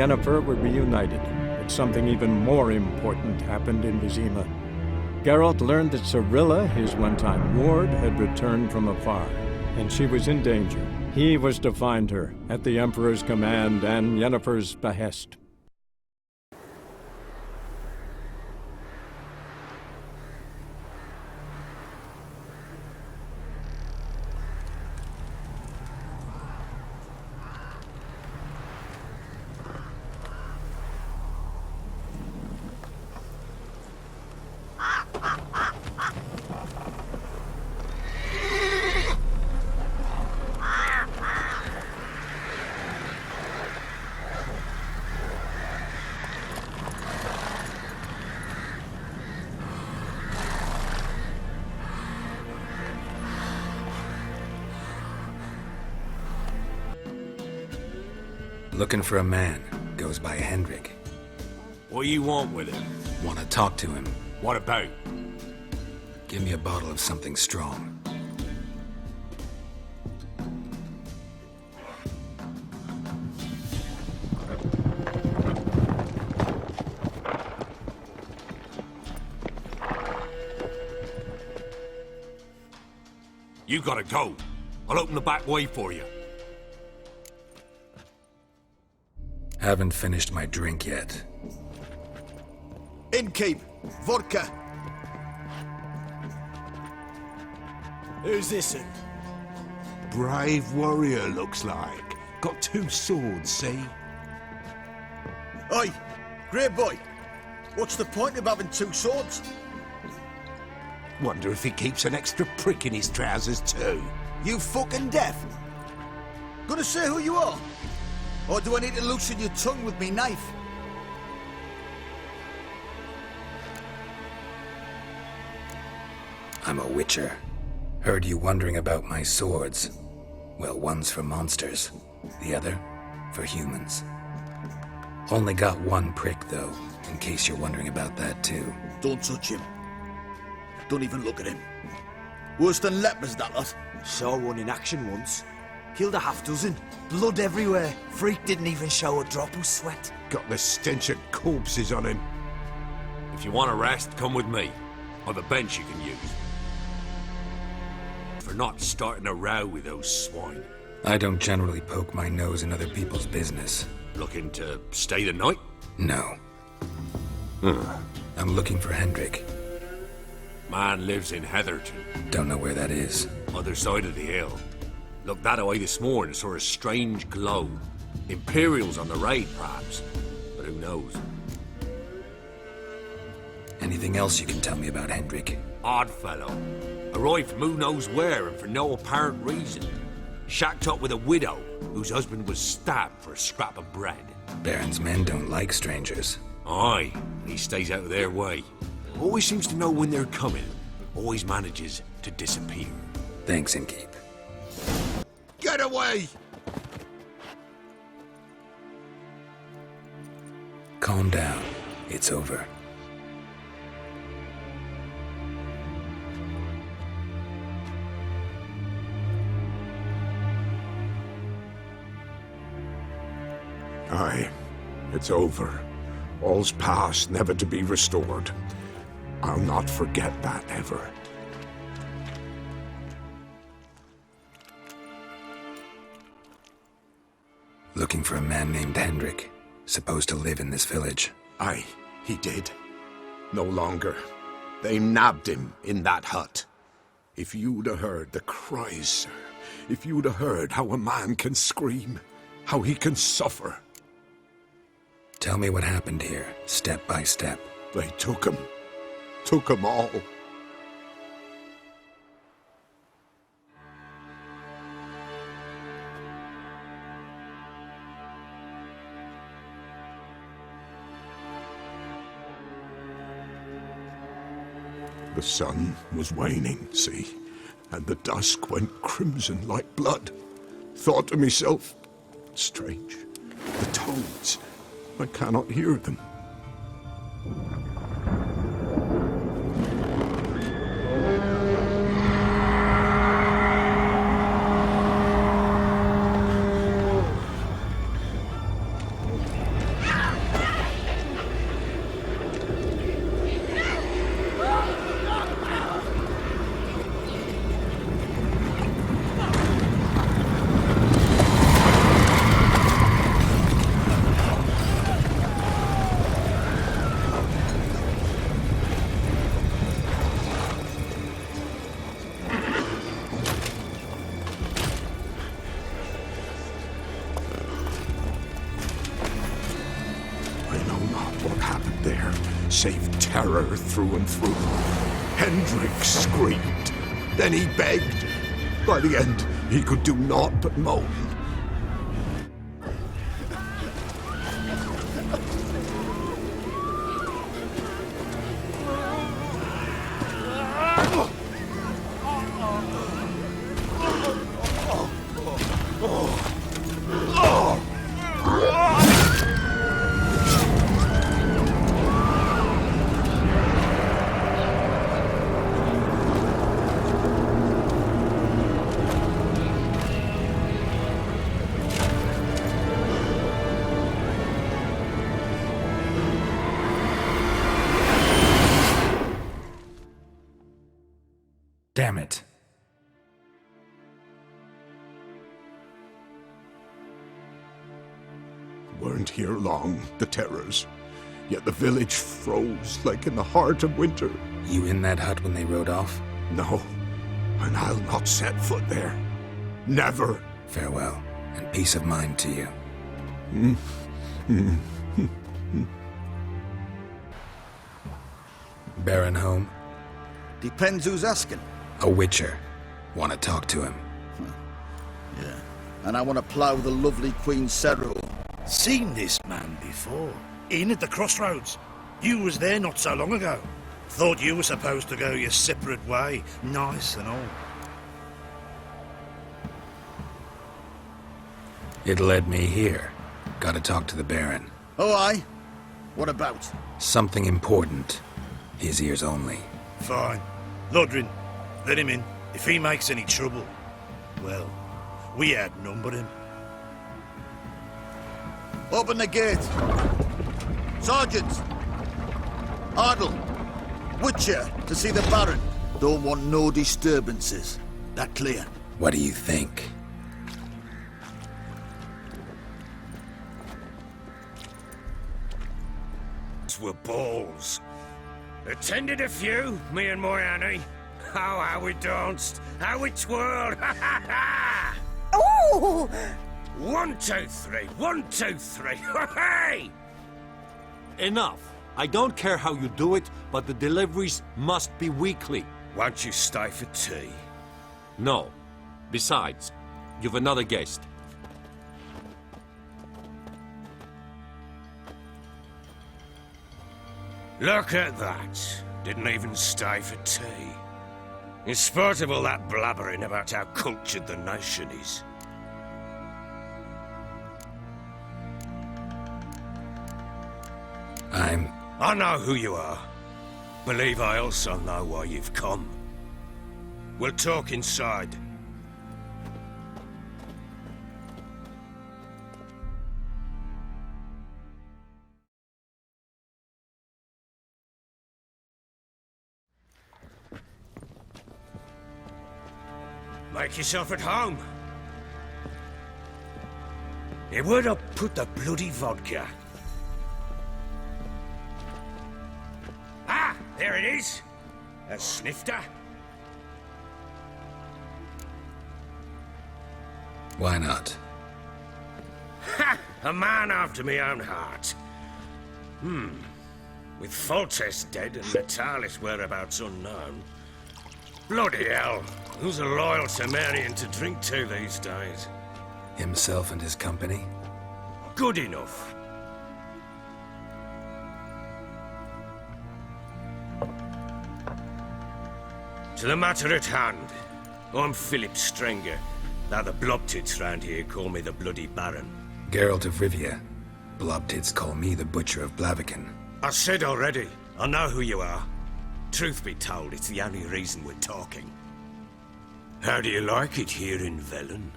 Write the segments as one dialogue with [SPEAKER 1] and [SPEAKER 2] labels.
[SPEAKER 1] Yennefer were reunited, but something even more important happened in Vizima. Geralt learned that Cirilla, his one-time ward, had returned from afar, and she was in danger. He was to find her, at the Emperor's command and Yennefer's behest.
[SPEAKER 2] Looking for a man. Goes by Hendrik.
[SPEAKER 3] What do you want with him?
[SPEAKER 2] Want to talk to him.
[SPEAKER 3] What about?
[SPEAKER 2] Give me a bottle of something strong.
[SPEAKER 3] You gotta go. I'll open the back way for you.
[SPEAKER 2] Haven't finished my drink yet.
[SPEAKER 4] Innkeep, vodka. Who's this in?
[SPEAKER 5] Brave warrior, looks like. Got 2 swords, see?
[SPEAKER 4] Oi, grey boy. What's the point of having 2 swords?
[SPEAKER 5] Wonder if he keeps an extra prick in his trousers too.
[SPEAKER 4] You fucking deaf? Gonna say who you are? Or do I need to loosen your tongue with me knife?
[SPEAKER 2] I'm a witcher. Heard you wondering about my swords. Well, one's for monsters, the other for humans. Only got 1 prick, though, in case you're wondering about that, too.
[SPEAKER 4] Don't touch him. Don't even look at him. Worse than lepers, that lot.
[SPEAKER 6] Saw one in action once. Killed a half-dozen. Blood everywhere. Freak didn't even show a drop of sweat.
[SPEAKER 5] Got the stench of corpses on him.
[SPEAKER 3] If you want a rest, come with me. I've a bench you can use. For not starting a row with those swine.
[SPEAKER 2] I don't generally poke my nose in other people's business.
[SPEAKER 3] Looking to stay the night?
[SPEAKER 2] No. I'm looking for Hendrik.
[SPEAKER 3] Man lives in Heatherton.
[SPEAKER 2] Don't know where that is.
[SPEAKER 3] Other side of the hill. Looked that away this morning, saw a strange glow. Imperials on the raid, perhaps. But who knows?
[SPEAKER 2] Anything else you can tell me about Hendrik?
[SPEAKER 3] Odd fellow. Arrived from who knows where and for no apparent reason. Shacked up with a widow whose husband was stabbed for a scrap of bread.
[SPEAKER 2] Baron's men don't like strangers.
[SPEAKER 3] Aye, he stays out of their way. Always seems to know when they're coming. Always manages to disappear.
[SPEAKER 2] Thanks, Innkeep.
[SPEAKER 5] Get away!
[SPEAKER 2] Calm down. It's over.
[SPEAKER 5] Aye, it's over. All's past, never to be restored. I'll not forget that ever.
[SPEAKER 2] Looking for a man named Hendrik, supposed to live in this village.
[SPEAKER 5] Aye, he did. No longer. They nabbed him in that hut. If you'd have heard the cries, sir. If you'd have heard how a man can scream, how he can suffer.
[SPEAKER 2] Tell me what happened here, step by step.
[SPEAKER 5] They took him. Took him all. The sun was waning, see, and the dusk went crimson like blood. Thought to myself, strange, the toads, I cannot hear them. terror through and through. Hendrik screamed. Then he begged. By the end, he could do naught but moan.
[SPEAKER 2] Damn it.
[SPEAKER 5] Weren't here long, the terrors. Yet the village froze like in the heart of winter.
[SPEAKER 2] You in that hut when they rode off?
[SPEAKER 5] No, and I'll not set foot there. Never.
[SPEAKER 2] Farewell, and peace of mind to you. Baron home?
[SPEAKER 4] Depends who's asking.
[SPEAKER 2] A witcher. Want to talk to him?
[SPEAKER 4] Yeah. And I want to plough the lovely Queen Cyril.
[SPEAKER 7] Seen this man before. In at the crossroads. You was there not so long ago. Thought you were supposed to go your separate way. Nice and all.
[SPEAKER 2] It led me here. Gotta talk to the Baron.
[SPEAKER 4] Oh, aye? What about?
[SPEAKER 2] Something important. His ears only.
[SPEAKER 7] Fine. Lodrin, let him in. If he makes any trouble, well, we outnumber him.
[SPEAKER 4] Open the gate. Sergeant! Ardle! Witcher, to see the Baron. Don't want no disturbances. That clear?
[SPEAKER 2] What do you think?
[SPEAKER 3] Were balls. Attended a few, me and my Annie. Oh, how we danced, how we twirled, ha ha ha!
[SPEAKER 8] Ooh!
[SPEAKER 3] 1, 2, 3, 1, 2, 3, hey!
[SPEAKER 9] Enough. I don't care how you do it, but the deliveries must be weekly.
[SPEAKER 3] Won't you stay for tea?
[SPEAKER 9] No. Besides, you've another guest.
[SPEAKER 3] Look at that. Didn't even stay for tea. In spite of all that blabbering about how cultured the nation is. I know who you are. Believe I also know why you've come. We'll talk inside. Make yourself at home. Here, where'd I put the bloody vodka? Ah, there it is. A snifter.
[SPEAKER 2] Why not?
[SPEAKER 3] Ha! A man after my own heart. With Foltest dead and Natalis whereabouts unknown. Bloody hell. Who's a loyal Temerian to drink to these days?
[SPEAKER 2] Himself and his company?
[SPEAKER 3] Good enough. To the matter at hand. I'm Philip Strenger. Now the Blobtits round here call me the Bloody Baron.
[SPEAKER 2] Geralt of Rivia. Blobtits call me the Butcher of Blaviken.
[SPEAKER 3] I said already, I know who you are. Truth be told, it's the only reason we're talking. How do you like it here in Velen?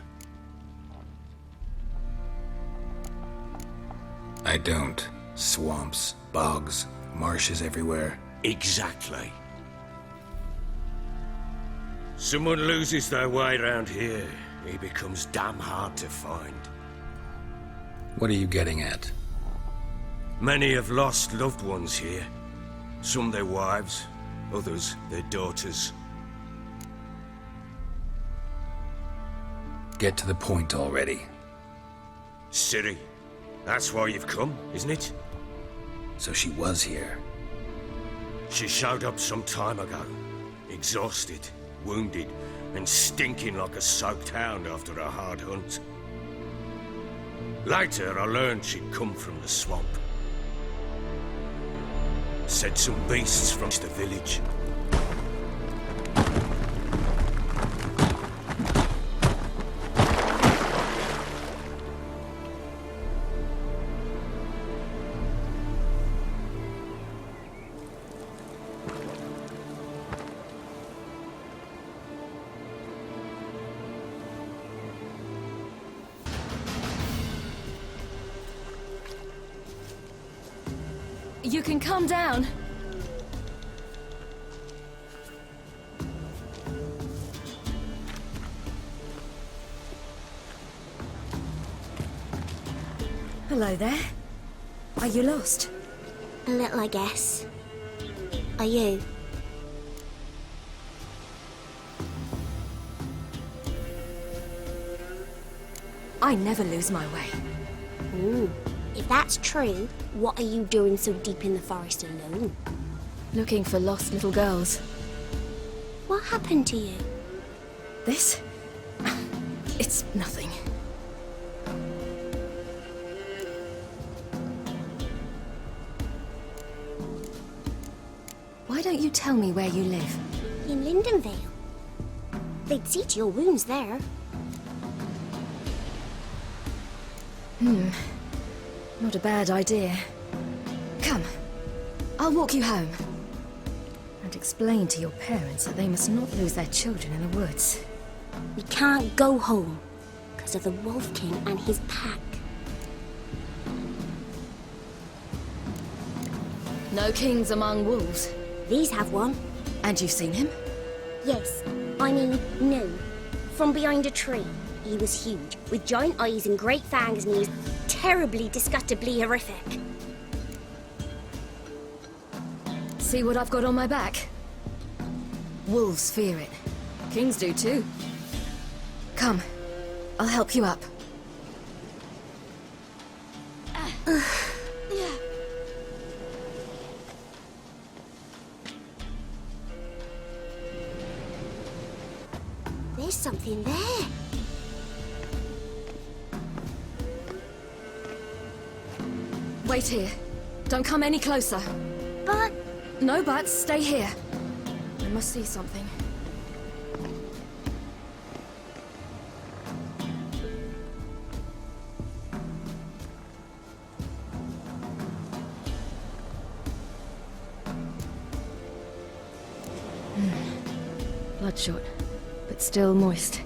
[SPEAKER 2] I don't. Swamps, bogs, marshes everywhere.
[SPEAKER 3] Exactly. Someone loses their way around here, he becomes damn hard to find.
[SPEAKER 2] What are you getting at?
[SPEAKER 3] Many have lost loved ones here. Some their wives, others their daughters.
[SPEAKER 2] Get to the point already.
[SPEAKER 3] Ciri. That's why you've come, isn't it?
[SPEAKER 2] So she was here.
[SPEAKER 3] She showed up some time ago. Exhausted, wounded, and stinking like a soaked hound after a hard hunt. Later, I learned she'd come from the swamp. Said some beasts from the village.
[SPEAKER 8] You can come down.
[SPEAKER 10] Hello there. Are you lost?
[SPEAKER 11] A little, I guess. Are you?
[SPEAKER 10] I never lose my way.
[SPEAKER 11] Ooh. If that's true, what are you doing so deep in the forest alone?
[SPEAKER 10] Looking for lost little girls.
[SPEAKER 11] What happened to you?
[SPEAKER 10] This? It's nothing. Why don't you tell me where you live?
[SPEAKER 11] In Lindenvale. They'd see to your wounds there.
[SPEAKER 10] Not a bad idea. Come, I'll walk you home. And explain to your parents that they must not lose their children in the woods.
[SPEAKER 11] We can't go home because of the Wolf King and his pack.
[SPEAKER 10] No kings among wolves.
[SPEAKER 11] These have one.
[SPEAKER 10] And you've seen him?
[SPEAKER 11] Yes. I mean, no. From behind a tree. He was huge, with giant eyes and great fangs, and he was terribly, disgustingly horrific.
[SPEAKER 10] See what I've got on my back? Wolves fear it. Kings do too. Come, I'll help you up.
[SPEAKER 11] There's something there.
[SPEAKER 10] Wait here. Don't come any closer.
[SPEAKER 11] But...
[SPEAKER 10] No buts, stay here. I must see something. Bloodshot, but still moist.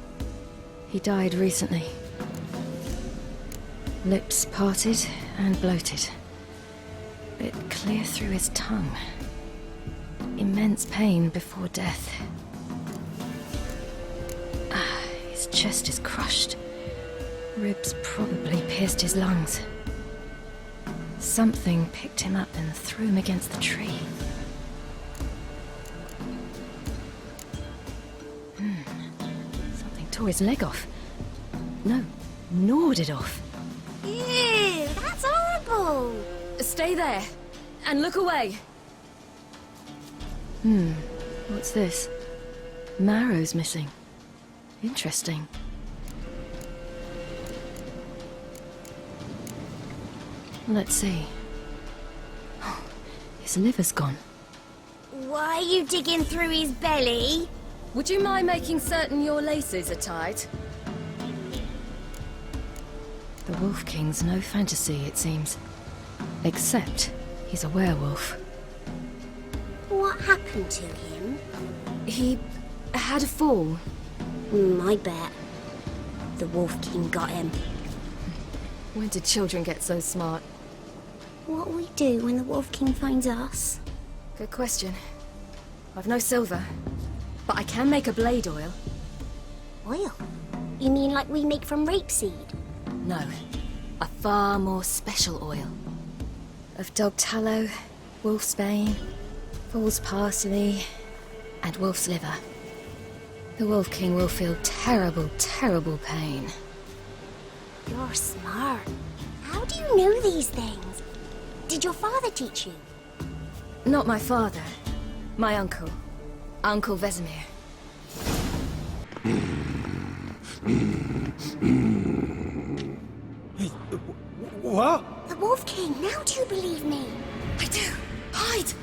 [SPEAKER 10] He died recently. Lips parted and bloated. Bit clear through his tongue. Immense pain before death. His chest is crushed. Ribs probably pierced his lungs. Something picked him up and threw him against the tree. Something tore his leg off. No, gnawed it off.
[SPEAKER 11] Ew, that's horrible!
[SPEAKER 10] Stay there, and look away. What's this? Marrow's missing. Interesting. Let's see. Oh, his liver's gone.
[SPEAKER 11] Why are you digging through his belly?
[SPEAKER 10] Would you mind making certain your laces are tied? The Wolf King's no fantasy, it seems. Except he's a werewolf.
[SPEAKER 11] What happened to him?
[SPEAKER 10] He had a fall.
[SPEAKER 11] I bet. The Wolf King got him.
[SPEAKER 10] When did children get so smart?
[SPEAKER 11] What'll we do when the Wolf King finds us?
[SPEAKER 10] Good question. I've no silver, but I can make a blade oil.
[SPEAKER 11] Oil? You mean like we make from rapeseed?
[SPEAKER 10] No, a far more special oil. Of dog tallow, wolf's bane, fool's parsley, and wolf's liver. The Wolf King will feel terrible, terrible pain.
[SPEAKER 11] You're smart. How do you know these things? Did your father teach you?
[SPEAKER 10] Not my father,
[SPEAKER 8] My uncle. Uncle Vesemir.
[SPEAKER 6] What?
[SPEAKER 11] The Wolf King, now do you believe me?
[SPEAKER 8] I do. Hide!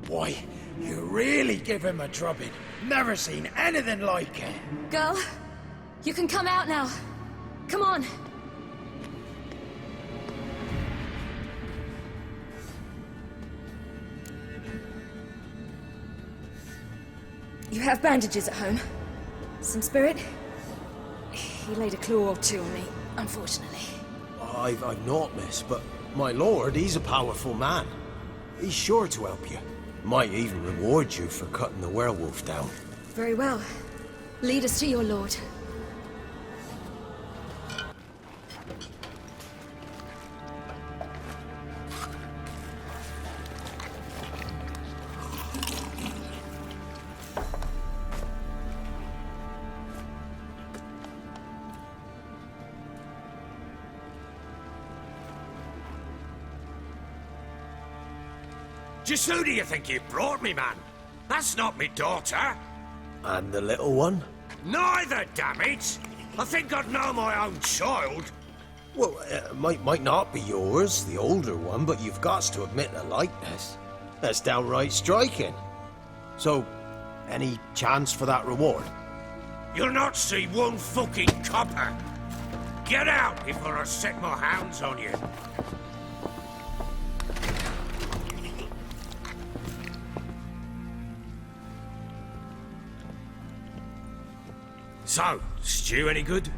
[SPEAKER 6] Boy, you really give him a drubbing. Never seen anything like it.
[SPEAKER 8] Girl, you can come out now. Come on. You have bandages at home? Some spirit? He laid a claw or two on me, unfortunately.
[SPEAKER 6] I've not, miss, but my lord, he's a powerful man. He's sure to help you. Might even reward you for cutting the werewolf down.
[SPEAKER 8] Very well. Lead us to your lord.
[SPEAKER 3] Just who do you think you brought me, man? That's not me daughter.
[SPEAKER 6] And the little one?
[SPEAKER 3] Neither, damn it! I think I'd know my own child.
[SPEAKER 6] Well, might not be yours, the older one, but you've got to admit the likeness. That's downright striking. So, any chance for that reward?
[SPEAKER 3] You'll not see one fucking copper. Get out before I set my hounds on you. So, stew any good?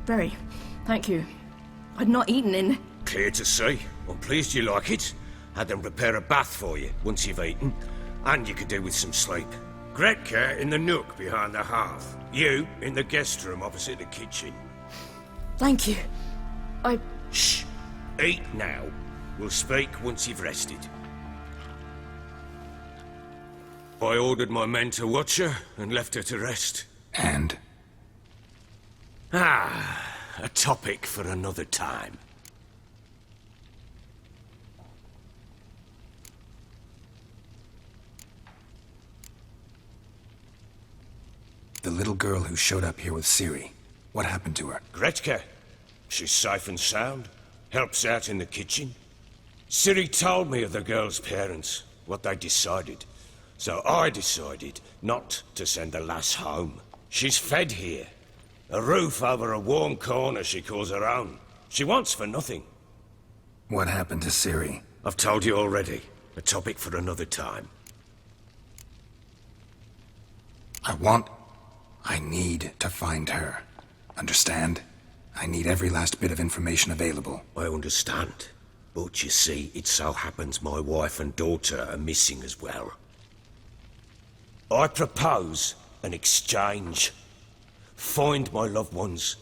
[SPEAKER 8] Very. Thank you. I'd not eaten in...
[SPEAKER 3] Clear to see. I'm pleased you like it. Had them prepare a bath for you once you've eaten. And you could do with some sleep. Gretka in the nook behind the hearth. You in the guest room opposite the kitchen.
[SPEAKER 8] Thank you.
[SPEAKER 3] Shh. Eat now. We'll speak once you've rested. I ordered my men to watch her and left her to rest.
[SPEAKER 2] And?
[SPEAKER 3] A topic for another time.
[SPEAKER 2] The little girl who showed up here with Ciri. What happened to her?
[SPEAKER 3] Gretka. She's safe and sound. Helps out in the kitchen. Ciri told me of the girl's parents, what they decided. So I decided not to send the lass home. She's fed here. A roof over a warm corner she calls her own. She wants for nothing.
[SPEAKER 2] What happened to Ciri?
[SPEAKER 3] I've told you already. A topic for another time.
[SPEAKER 2] I need to find her. Understand? I need every last bit of information available.
[SPEAKER 3] I understand. But you see, it so happens my wife and daughter are missing as well. I propose an exchange. Find my loved ones,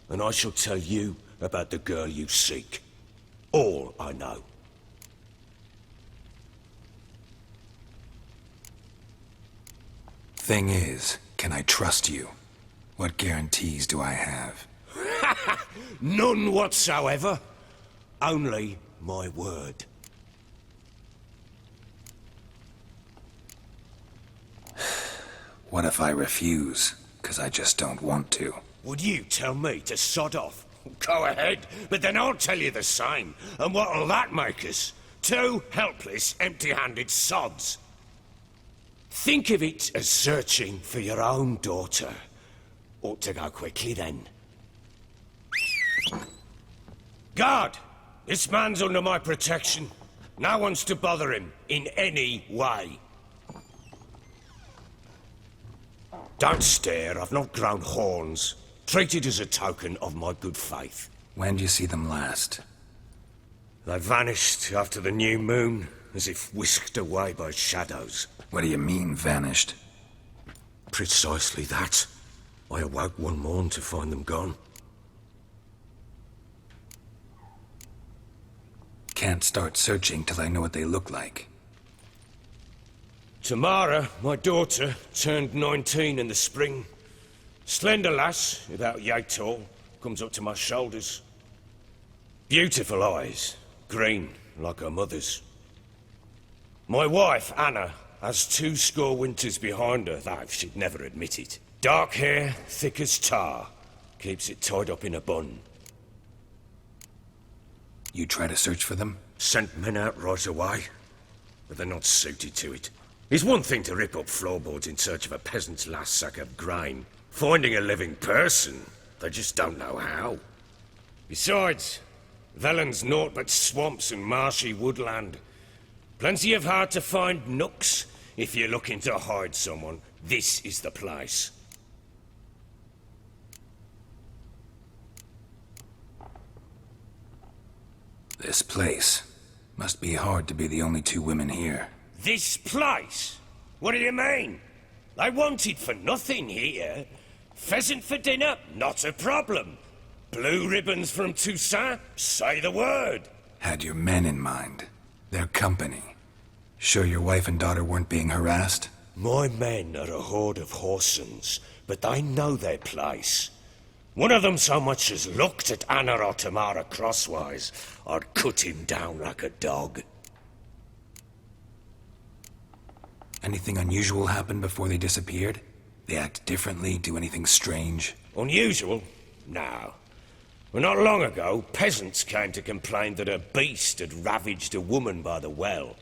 [SPEAKER 3] and I shall tell you about the girl you seek. All I know.
[SPEAKER 2] Thing is, can I trust you? What guarantees do I have?
[SPEAKER 3] None whatsoever. Only my word.
[SPEAKER 2] What if I refuse? 'Cause I just don't want to.
[SPEAKER 3] Would you tell me to sod off? Go ahead, but then I'll tell you the same. And what'll that make us? Two helpless, empty-handed sods. Think of it as searching for your own daughter. Ought to go quickly, then. Guard! This man's under my protection. No one's to bother him in any way. Don't stare, I've not grown horns. Treat it as a token of my good faith.
[SPEAKER 2] When do you see them last?
[SPEAKER 3] They vanished after the new moon, as if whisked away by shadows.
[SPEAKER 2] What do you mean, vanished?
[SPEAKER 3] Precisely that. I awoke one morn to find them gone.
[SPEAKER 2] Can't start searching till I know what they look like.
[SPEAKER 3] Tamara, my daughter, turned 19 in the spring. Slender lass, about yay tall, comes up to my shoulders. Beautiful eyes, green, like her mother's. My wife, Anna, has 20 winters behind her, though she'd never admit it. Dark hair, thick as tar, keeps it tied up in a bun.
[SPEAKER 2] You try to search for them?
[SPEAKER 3] Sent men out right away, but they're not suited to it. It's one thing to rip up floorboards in search of a peasant's last sack of grain. Finding a living person, they just don't know how. Besides, Velen's naught but swamps and marshy woodland. Plenty of hard-to-find nooks. If you're looking to hide someone, this is the place.
[SPEAKER 2] This place. Must be hard to be the only 2 women here.
[SPEAKER 3] This place? What do you mean? They wanted for nothing here. Pheasant for dinner? Not a problem. Blue ribbons from Toussaint? Say the word.
[SPEAKER 2] Had your men in mind. Their company. Sure your wife and daughter weren't being harassed?
[SPEAKER 3] My men are a horde of whoresons, but they know their place. One of them so much as looked at Anna or Tamara crosswise, I'd cut him down like a dog.
[SPEAKER 2] Anything unusual happen before they disappeared? They act differently, do anything strange?
[SPEAKER 3] Unusual? No. Well, not long ago, peasants came to complain that a beast had ravaged a woman by the well.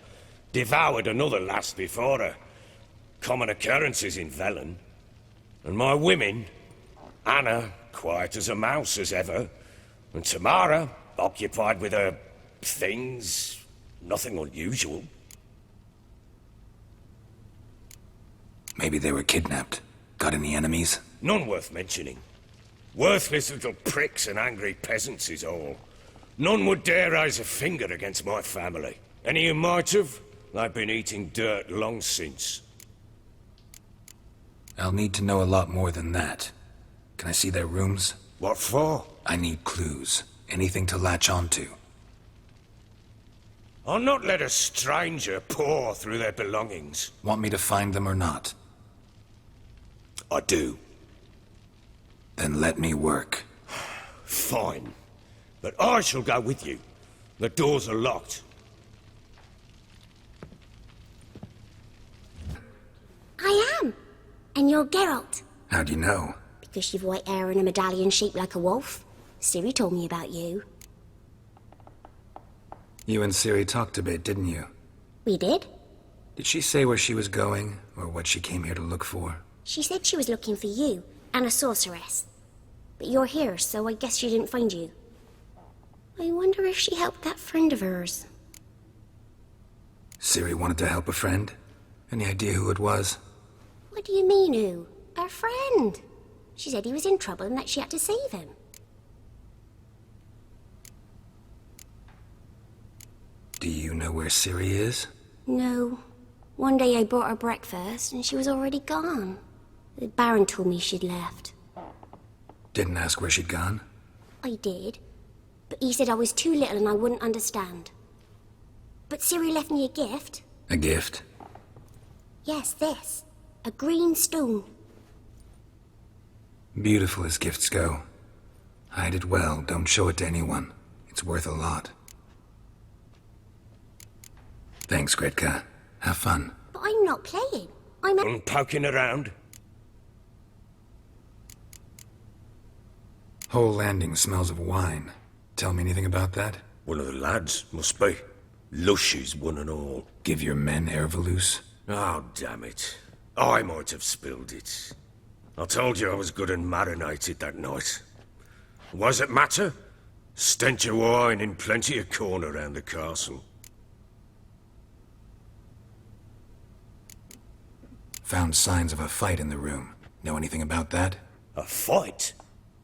[SPEAKER 3] Devoured another lass before her. Common occurrences in Velen. And my women, Anna, quiet as a mouse as ever, and Tamara, occupied with her things, nothing unusual.
[SPEAKER 2] Maybe they were kidnapped. Got any enemies?
[SPEAKER 3] None worth mentioning. Worthless little pricks and angry peasants is all. None would dare raise a finger against my family. Any who might have, they've been eating dirt long since.
[SPEAKER 2] I'll need to know a lot more than that. Can I see their rooms?
[SPEAKER 3] What for?
[SPEAKER 2] I need clues. Anything to latch onto.
[SPEAKER 3] I'll not let a stranger pore through their belongings.
[SPEAKER 2] Want me to find them or not?
[SPEAKER 3] I do.
[SPEAKER 2] Then let me work.
[SPEAKER 3] Fine. But I shall go with you. The doors are locked.
[SPEAKER 11] I am. And you're Geralt.
[SPEAKER 2] How'd you know?
[SPEAKER 11] Because you've white hair and a medallion shaped like a wolf. Ciri told me about you.
[SPEAKER 2] You and Ciri talked a bit, didn't you?
[SPEAKER 11] We did.
[SPEAKER 2] Did she say where she was going, or what she came here to look for?
[SPEAKER 11] She said she was looking for you, and a sorceress. But you're here, so I guess she didn't find you. I wonder if she helped that friend of hers.
[SPEAKER 2] Ciri wanted to help a friend? Any idea who it was?
[SPEAKER 11] What do you mean, who? Our friend. She said he was in trouble and that she had to save him.
[SPEAKER 2] Do you know where Ciri is?
[SPEAKER 11] No. One day I brought her breakfast and she was already gone. The Baron told me she'd left.
[SPEAKER 2] Didn't ask where she'd gone?
[SPEAKER 11] I did. But he said I was too little and I wouldn't understand. But Ciri left me a gift.
[SPEAKER 2] A gift?
[SPEAKER 11] Yes, this. A green stone.
[SPEAKER 2] Beautiful as gifts go. Hide it well, don't show it to anyone. It's worth a lot. Thanks, Gretka. Have fun.
[SPEAKER 11] But I'm not playing. I'm
[SPEAKER 3] poking around.
[SPEAKER 2] Whole landing smells of wine. Tell me anything about that?
[SPEAKER 3] One of the lads, must be. Lushes, one and all.
[SPEAKER 2] Give your men Ervelus?
[SPEAKER 3] Oh, damn it. I might have spilled it. I told you I was good and marinated that night. What does it matter? Stench of wine in plenty of corn around the castle.
[SPEAKER 2] Found signs of a fight in the room. Know anything about that?
[SPEAKER 3] A fight?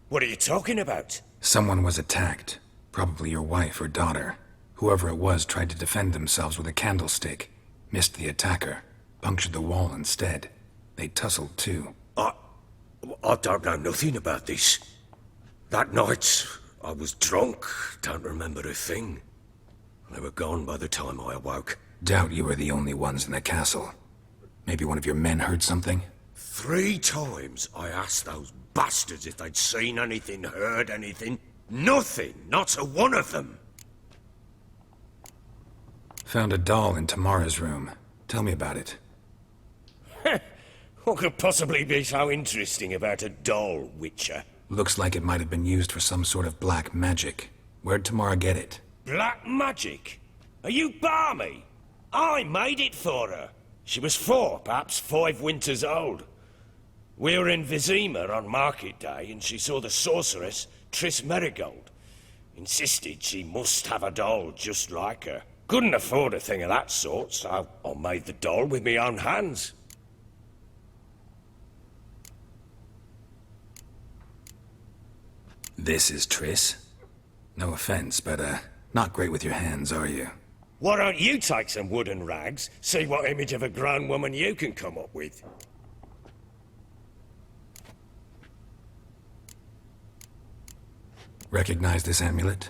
[SPEAKER 3] What are you talking about?
[SPEAKER 2] Someone was attacked. Probably your wife or daughter. Whoever it was tried to defend themselves with a candlestick. Missed the attacker. Punctured the wall instead. They tussled too.
[SPEAKER 3] I don't know nothing about this. That night, I was drunk. Don't remember a thing. They were gone by the time I awoke.
[SPEAKER 2] Doubt you were the only ones in the castle. Maybe one of your men heard something?
[SPEAKER 3] 3 times I asked those bastards if they'd seen anything, heard anything. Nothing, not a one of them.
[SPEAKER 2] Found a doll in Tamara's room. Tell me about it.
[SPEAKER 3] What could possibly be so interesting about a doll, Witcher?
[SPEAKER 2] Looks like it might have been used for some sort of black magic. Where'd Tamara get it?
[SPEAKER 3] Black magic? Are you balmy? I made it for her. She was 4, perhaps 5 winters old. We were in Vizima on market day, and she saw the sorceress, Triss Merigold. Insisted she must have a doll just like her. Couldn't afford a thing of that sort, so I made the doll with my own hands.
[SPEAKER 2] This is Triss? No offense, but, not great with your hands, are you?
[SPEAKER 3] Why don't you take some wooden rags, see what image of a grown woman you can come up with?
[SPEAKER 2] Recognize this amulet?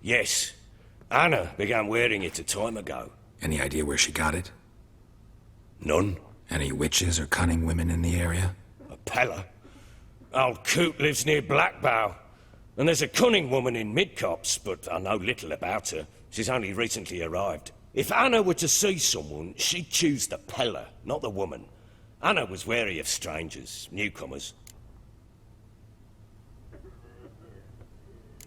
[SPEAKER 3] Yes. Anna began wearing it a time ago.
[SPEAKER 2] Any idea where she got it?
[SPEAKER 3] None.
[SPEAKER 2] Any witches or cunning women in the area?
[SPEAKER 3] A Pella. Old Coot lives near Blackbow. And there's a cunning woman in Midcopse, but I know little about her. She's only recently arrived. If Anna were to see someone, she'd choose the Pella, not the woman. Anna was wary of strangers, newcomers.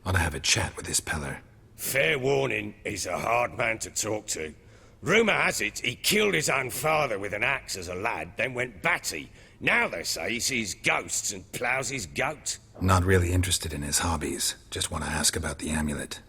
[SPEAKER 2] Ought to have a chat with this Peller.
[SPEAKER 3] Fair warning, he's a hard man to talk to. Rumour has it he killed his own father with an axe as a lad, then went batty. Now they say he sees ghosts and ploughs his goat.
[SPEAKER 2] Not really interested in his hobbies. Just want to ask about the amulet.